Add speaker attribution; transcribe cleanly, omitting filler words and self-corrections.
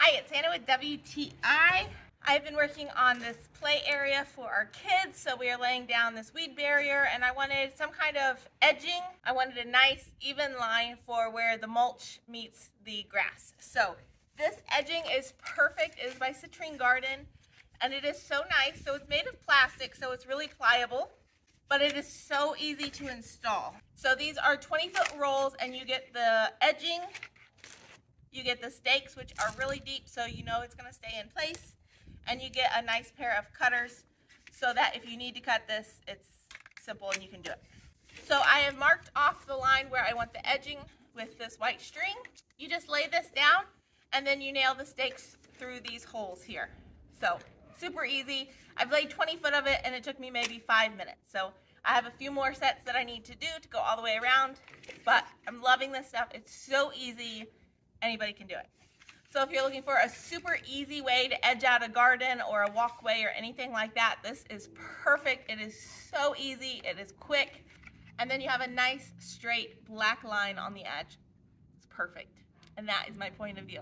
Speaker 1: Hi, it's Anna with WTI. I've been working on this play area for our kids, so we are laying down this weed barrier, and I wanted some kind of edging. I wanted a nice even line for where the mulch meets the grass. So this edging is perfect. It is by Citrine Garden, and it is so nice. So it's made of plastic, so it's really pliable, but it is so easy to install. So these are 20-foot rolls, and you get the edging. You get the stakes, which are really deep, so you know it's going to stay in place. And you get a nice pair of cutters so that if you need to cut this, it's simple and you can do it. So I have marked off the line where I want the edging with this white string. You just lay this down, and then you nail the stakes through these holes here. So super easy. I've laid 20 foot of it, and it took me maybe 5 minutes. So I have a few more sets that I need to do to go all the way around, but I'm loving this stuff. It's so easy. Anybody can do it. So if you're looking for a super easy way to edge out a garden or a walkway or anything like that, this is perfect. It is so easy, it is quick, and then you have a nice straight black line on the edge. It's perfect, and that is my point of view.